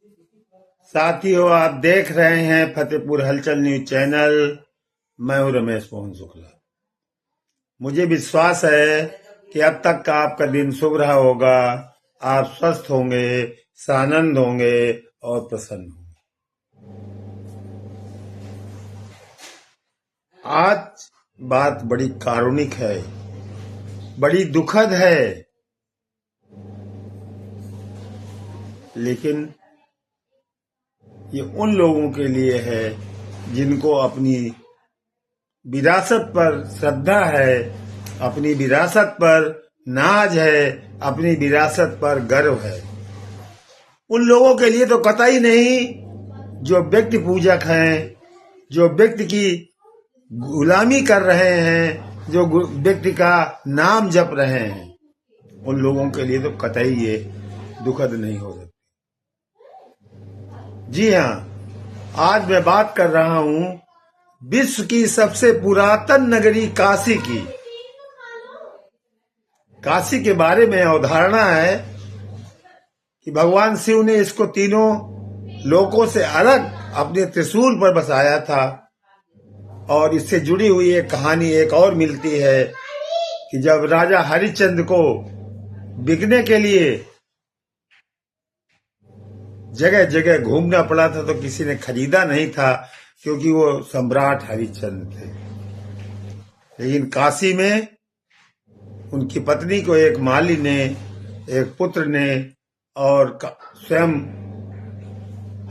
साथियों, आप देख रहे हैं फतेहपुर हलचल न्यूज चैनल। मैं हूं रमेश मोहन शुक्ला। मुझे विश्वास है कि अब तक का आपका दिन शुभ रहा होगा। आप स्वस्थ होंगे, सानंद होंगे और प्रसन्न होंगे। आज बात बड़ी कारुणिक है, बड़ी दुखद है, लेकिन ये उन लोगों के लिए है जिनको अपनी विरासत पर श्रद्धा है, अपनी विरासत पर नाज है, अपनी विरासत पर गर्व है। उन लोगों के लिए तो कतई नहीं जो व्यक्ति पूजक हैं, जो व्यक्ति की गुलामी कर रहे हैं, जो व्यक्ति का नाम जप रहे हैं। उन लोगों के लिए तो कतई ये दुखद नहीं हो सकती। जी हाँ, आज मैं बात कर रहा हूं विश्व की सबसे पुरातन नगरी काशी की। काशी के बारे में अवधारणा है कि भगवान शिव ने इसको तीनों लोकों से अलग अपने त्रिशूल पर बसाया था। और इससे जुड़ी हुई एक कहानी एक और मिलती है कि जब राजा हरिश्चंद्र को बिकने के लिए जगह जगह घूमना पड़ा था तो किसी ने खरीदा नहीं था, क्योंकि वो सम्राट हरिश्चंद्र थे। लेकिन काशी में उनकी पत्नी को एक माली ने, एक पुत्र ने और स्वयं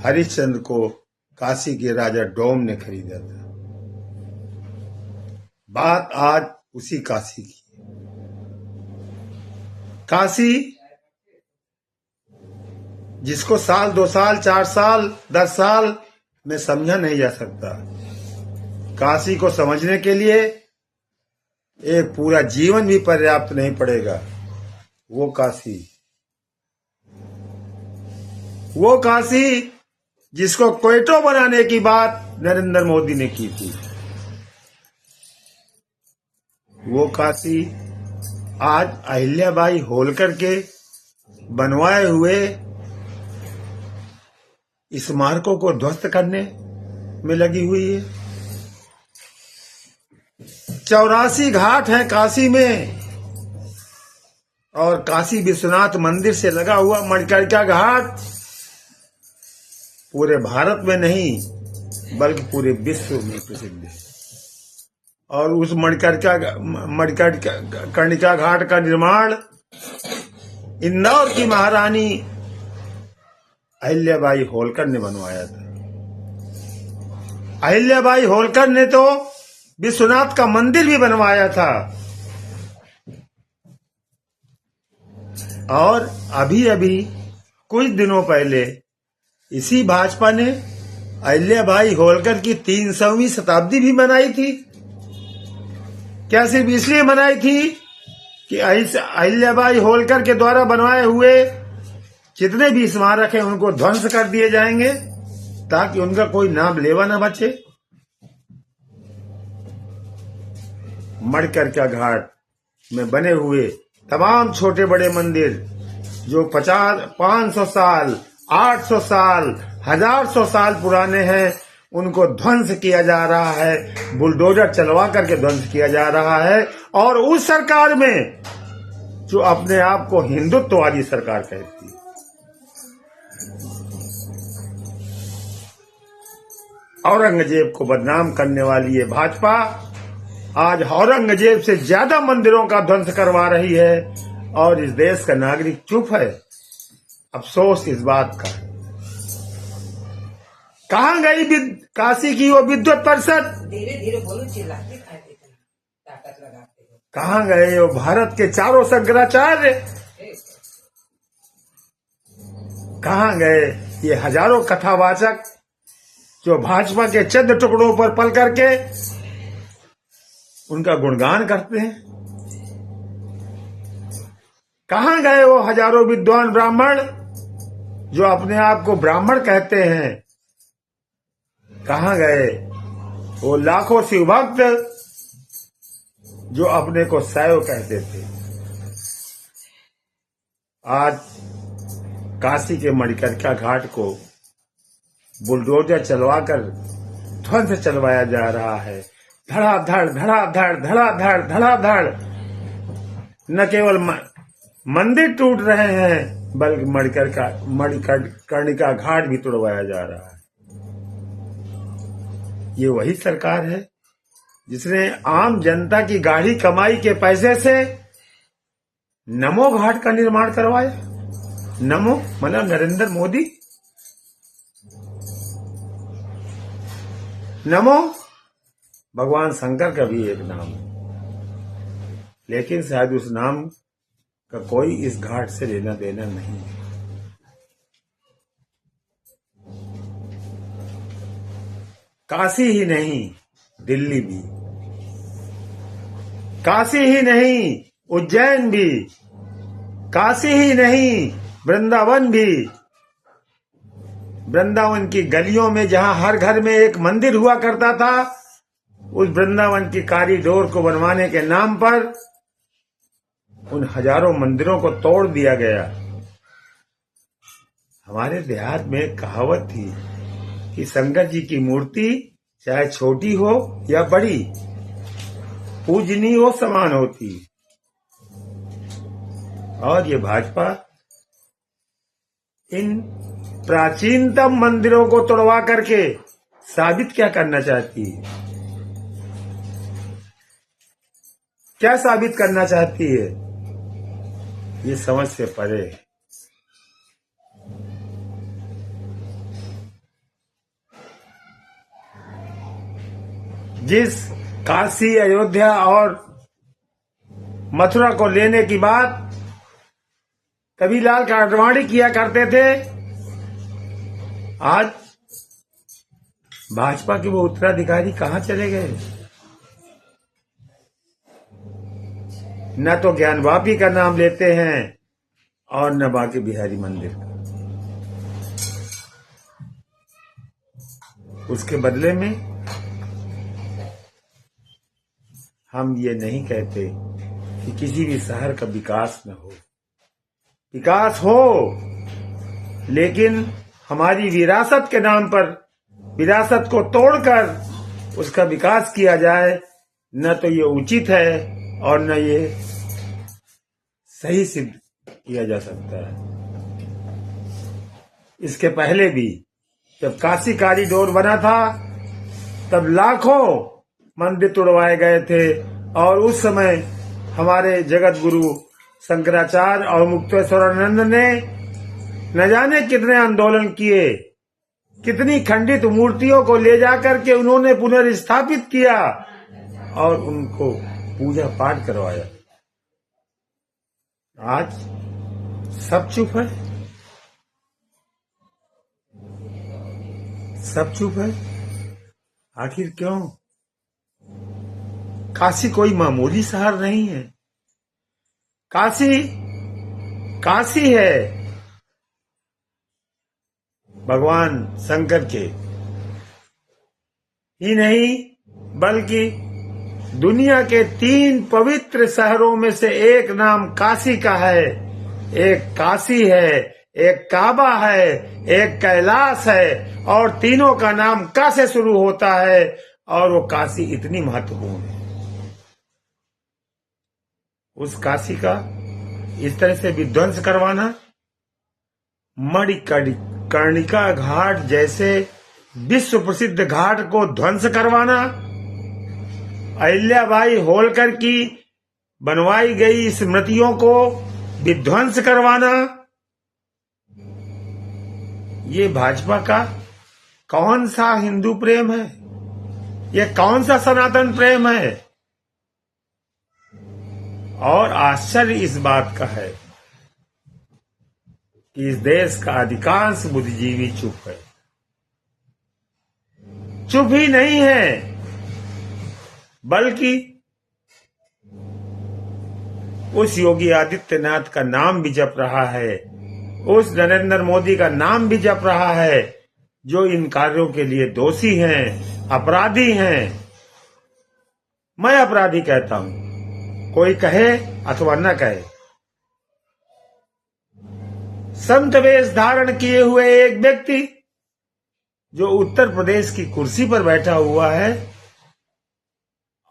हरिश्चंद्र को काशी के राजा डोम ने खरीदा था। बात आज उसी काशी की। काशी जिसको साल, 2 साल, 4 साल, 10 साल में समझा नहीं जा सकता, काशी को समझने के लिए एक पूरा जीवन भी पर्याप्त नहीं पड़ेगा। वो काशी जिसको क्वेटो बनाने की बात नरेंद्र मोदी ने की थी, वो काशी आज अहिल्याबाई होलकर के बनवाए हुए स्मारकों को ध्वस्त करने में लगी हुई है। 84 घाट हैं काशी में, और काशी विश्वनाथ मंदिर से लगा हुआ मणिकर्णिका घाट पूरे भारत में नहीं बल्कि पूरे विश्व में प्रसिद्ध है। और उस मणिकर्णिका घाट का निर्माण इंदौर की महारानी अहिल्याबाई होलकर ने बनवाया था। अहिल्याबाई होलकर ने तो विश्वनाथ का मंदिर भी बनवाया था। और अभी अभी कुछ दिनों पहले इसी भाजपा ने अहिल्याबाई होलकर की 300वीं शताब्दी भी मनाई थी। क्या सिर्फ इसलिए मनाई थी कि अहिल्याबाई होलकर के द्वारा बनवाए हुए जितने भी स्मारक हैं उनको ध्वंस कर दिए जाएंगे ताकि उनका कोई नाम लेवा न बचे। मणिकर्णिका घाट में बने हुए तमाम छोटे बड़े मंदिर जो 50, 500 साल, 800 साल, 1000 साल पुराने हैं, उनको ध्वंस किया जा रहा है। बुलडोजर चलवा करके ध्वंस किया जा रहा है। और उस सरकार में जो अपने आप को हिंदुत्ववादी सरकार कहती है। औरंगजेब को बदनाम करने वाली ये भाजपा आज औरंगजेब से ज्यादा मंदिरों का ध्वंस करवा रही है, और इस देश का नागरिक चुप है। अफसोस इस बात का। कहां गई काशी की वो विद्वत परिषद? धीरे धीरे बोलो, चिल्लाते ताकत लगाते हो। कहां गए वो भारत के चारों शंकराचार्य? कहां गए ये हजारों कथावाचक जो भाजपा के चंद टुकड़ों पर पल करके उनका गुणगान करते हैं? कहां गए वो हजारों विद्वान ब्राह्मण जो अपने आप को ब्राह्मण कहते हैं? कहां गए वो लाखों शिव भक्त जो अपने को शैव कहते थे? आज काशी के मणिकर्णिका घाट को बुलडोजर चलवाकर ध्वंस चलवाया जा रहा है। धड़ाधड़ धड़ाधड़ धड़ाधड़ धड़ाधड़ न केवल मंदिर टूट रहे हैं बल्कि मणिकर्णिका घाट भी तोड़वाया जा रहा है। ये वही सरकार है जिसने आम जनता की गाढ़ी कमाई के पैसे से नमो घाट का निर्माण करवाया। नमो मतलब नरेंद्र मोदी। नमो भगवान शंकर का भी एक नाम है, लेकिन शायद उस नाम का कोई इस घाट से लेना देना नहीं है। काशी ही नहीं, दिल्ली भी, काशी ही नहीं, उज्जैन भी, काशी ही नहीं, वृंदावन भी। वृंदावन की गलियों में जहां हर घर में एक मंदिर हुआ करता था, उस वृंदावन की कॉरिडोर को बनवाने के नाम पर उन हजारों मंदिरों को तोड़ दिया गया। हमारे देहात में एक कहावत थी कि शंकर जी की मूर्ति चाहे छोटी हो या बड़ी, पूजनीय हो समान होती। और ये भाजपा इन प्राचीनतम मंदिरों को तोड़वा करके साबित क्या करना चाहती है? क्या साबित करना चाहती है? ये समझ से परे है। जिस काशी, अयोध्या और मथुरा को लेने की बात कबीरलाल आडवाणी किया करते थे, आज भाजपा के वो उत्तराधिकारी कहां चले गए? न तो ज्ञानवापी का नाम लेते हैं और न बांके बिहारी मंदिर का। उसके बदले में हम ये नहीं कहते कि किसी भी शहर का विकास न हो। विकास हो, लेकिन हमारी विरासत के नाम पर विरासत को तोड़कर उसका विकास किया जाए, न तो ये उचित है और न ये सही सिद्ध किया जा सकता है। इसके पहले भी जब काशी कॉरिडोर बना था, तब लाखों मंदिर तोड़वाए गए थे और उस समय हमारे जगत गुरु शंकराचार्य और मुक्तेश्वरानंद ने न जाने कितने आंदोलन किए, कितनी खंडित मूर्तियों को ले जाकर के उन्होंने पुनर्स्थापित किया और उनको पूजा पाठ करवाया। आज सब चुप है, सब चुप है। आखिर क्यों? काशी कोई मामूली शहर नहीं है। काशी काशी है भगवान शंकर के ही नहीं, बल्कि दुनिया के 3 पवित्र शहरों में से एक नाम काशी का है। एक काशी है, एक काबा है, एक कैलाश है, और तीनों का नाम का से शुरू होता है। और वो काशी इतनी महत्वपूर्ण है। उस काशी का इस तरह से विध्वंस करवाना, मणिकर्णिका घाट जैसे विश्व प्रसिद्ध घाट को ध्वंस करवाना, अहिल्याबाई होलकर की बनवाई गई स्मृतियों को विध्वंस करवाना, ये भाजपा का कौन सा हिंदू प्रेम है? ये कौन सा सनातन प्रेम है? और आश्चर्य इस बात का है कि इस देश का अधिकांश बुद्धिजीवी चुप है। चुप ही नहीं है, बल्कि उस योगी आदित्यनाथ का नाम भी जप रहा है, उस नरेंद्र मोदी का नाम भी जप रहा है, जो इन कार्यों के लिए दोषी हैं, अपराधी हैं। मैं अपराधी कहता हूं, कोई कहे अथवा न कहे। संत वेश धारण किए हुए एक व्यक्ति जो उत्तर प्रदेश की कुर्सी पर बैठा हुआ है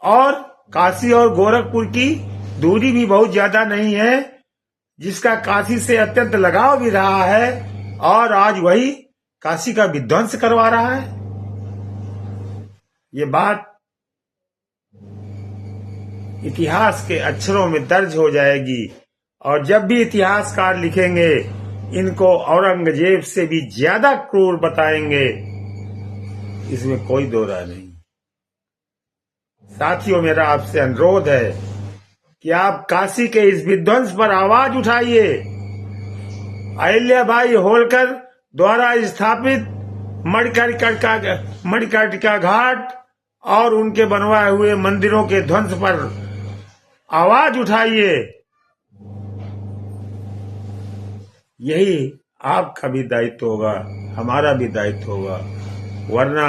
और काशी और गोरखपुर की दूरी भी बहुत ज्यादा नहीं है, जिसका काशी से अत्यंत लगाव भी रहा है और आज वही काशी का विध्वंस करवा रहा है। ये बात इतिहास के अक्षरों में दर्ज हो जाएगी और जब भी इतिहासकार लिखेंगे इनको औरंगजेब से भी ज्यादा क्रूर बताएंगे, इसमें कोई दो राय नहीं। साथियों, मेरा आपसे अनुरोध है कि आप काशी के इस विध्वंस पर आवाज उठाइए। अहिल्याबाई होलकर द्वारा स्थापित मणिकर्णिका घाट और उनके बनवाए हुए मंदिरों के ध्वंस पर आवाज उठाइए। यही आपका भी दायित्व होगा, हमारा भी दायित्व होगा, वरना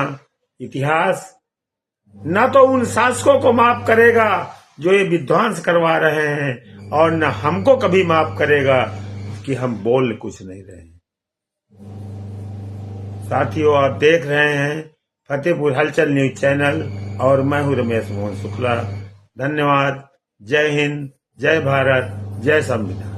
इतिहास न तो उन शासकों को माफ करेगा जो ये विध्वंस करवा रहे हैं और न हमको कभी माफ करेगा कि हम बोल कुछ नहीं रहे हैं। साथियों, आप देख रहे हैं फतेहपुर हलचल न्यूज चैनल और मैं हूं रमेश मोहन शुक्ला। धन्यवाद। जय हिंद, जय भारत, जय संविधान।